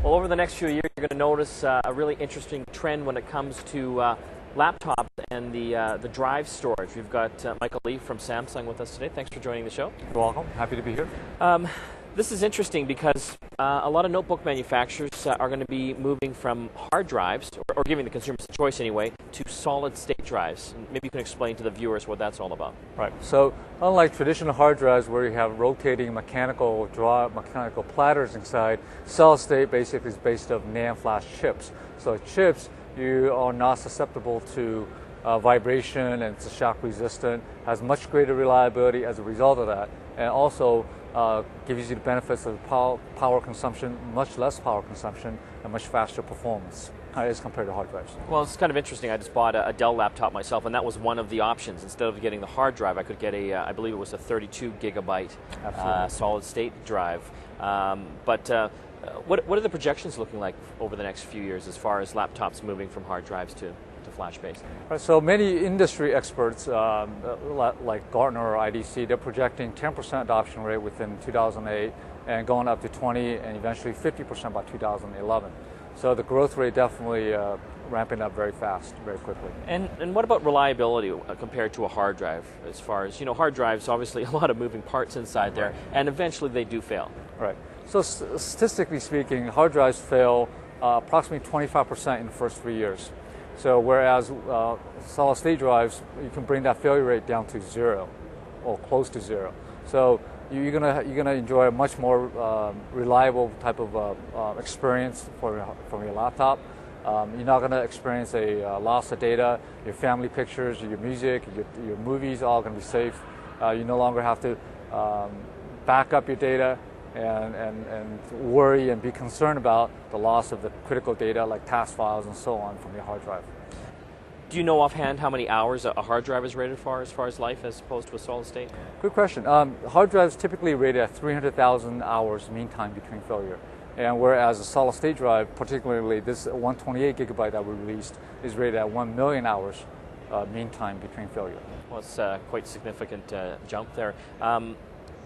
Well, over the next few years, you're going to notice a really interesting trend when it comes to laptops and the drive storage. We've got Michael Lee from Samsung with us today. Thanks for joining the show. You're welcome. Happy to be here. This is interesting because a lot of notebook manufacturers are going to be moving from hard drives, or giving the consumers a choice anyway, to solid-state drives. And maybe you can explain to the viewers what that's all about. Right. So, unlike traditional hard drives where you have rotating mechanical platters inside, solid-state basically is based on NAND flash chips. So chips, you are not susceptible to vibration, and it's shock resistant, has much greater reliability as a result of that, and also gives you the benefits of power consumption, much less power consumption, and much faster performance as compared to hard drives. Well, it's kind of interesting. I just bought a Dell laptop myself, and that was one of the options. Instead of getting the hard drive, I could get I believe it was a 32 gigabyte solid-state drive. What are the projections looking like over the next few years as far as laptops moving from hard drives to flash-based? Right, so many industry experts, like Gartner or IDC, they're projecting 10% adoption rate within 2008 and going up to 20 and eventually 50% by 2011. So the growth rate definitely ramping up very fast, very quickly. And what about reliability compared to a hard drive? As far as, hard drives, obviously a lot of moving parts inside there, and eventually they do fail. Right. So statistically speaking, hard drives fail approximately 25% in the first 3 years. So whereas solid-state drives, you can bring that failure rate down to zero, or close to zero. So you're gonna enjoy a much more reliable type of experience from your laptop. You're not gonna experience a loss of data. Your family pictures, your music, your movies, all gonna be safe. You no longer have to back up your data and worry and be concerned about the loss of the critical data like task files and so on from your hard drive. Do you know offhand how many hours a hard drive is rated for as far as life as opposed to a solid state? Good question. Hard drives typically rated at 300,000 hours mean time between failure. And whereas a solid state drive, particularly this 128 gigabyte that we released, is rated at 1 million hours mean time between failure. Well, it's quite a significant jump there.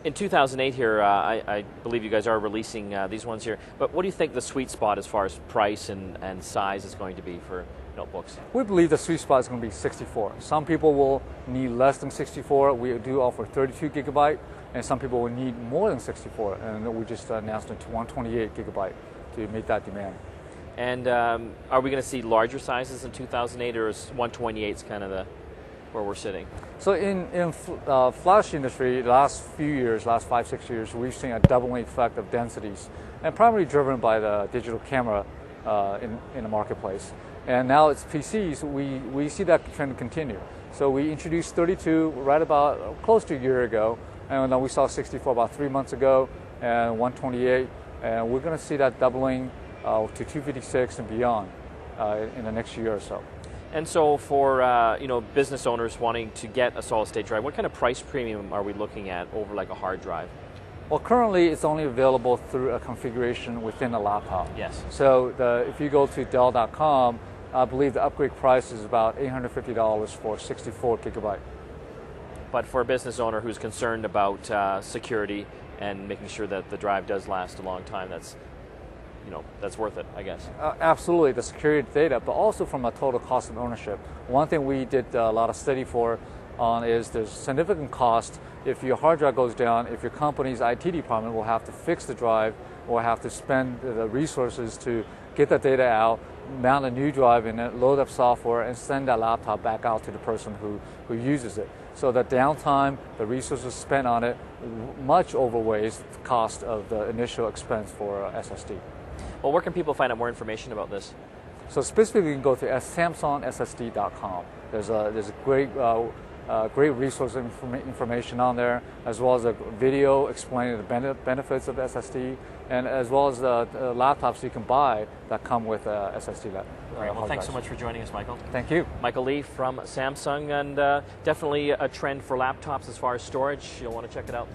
In 2008 here, I believe you guys are releasing these ones here, but what do you think the sweet spot as far as price and size is going to be for notebooks? We believe the sweet spot is going to be 64. Some people will need less than 64. We do offer 32 gigabyte, and some people will need more than 64, and we just announced it to 128 gigabyte to meet that demand. And are we going to see larger sizes in 2008, or is 128 kind of where we're sitting? So in flash industry, the last few years, last 5-6 years, we've seen a doubling effect of densities, and primarily driven by the digital camera in the marketplace. And now it's PCs. We see that trend continue. So we introduced 32 right about close to a year ago, and then we saw 64 about 3 months ago, and 128, and we're going to see that doubling to 256 and beyond in the next year or so. And so for business owners wanting to get a solid-state drive, what kind of price premium are we looking at over like a hard drive? Well, currently it's only available through a configuration within a laptop. Yes. So if you go to Dell.com, I believe the upgrade price is about $850 for 64 gigabyte. But for a business owner who's concerned about security and making sure that the drive does last a long time, that's worth it, I guess. Absolutely, the security data, but also from a total cost of ownership. One thing we did a lot of study on is there's significant cost if your hard drive goes down, if your company's IT department will have to fix the drive or have to spend the resources to get the data out, mount a new drive in it, load up software, and send that laptop back out to the person who uses it. So the downtime, the resources spent on it, much overweighs the cost of the initial expense for SSD. Well, where can people find out more information about this? So specifically, you can go to samsungssd.com. There's a great resource information on there, as well as a video explaining the benefits of SSD, and as well as the laptops you can buy that come with SSD. Great. Well, thanks so much for joining us, Michael. Thank you. Michael Lee from Samsung, and definitely a trend for laptops as far as storage. You'll want to check it out.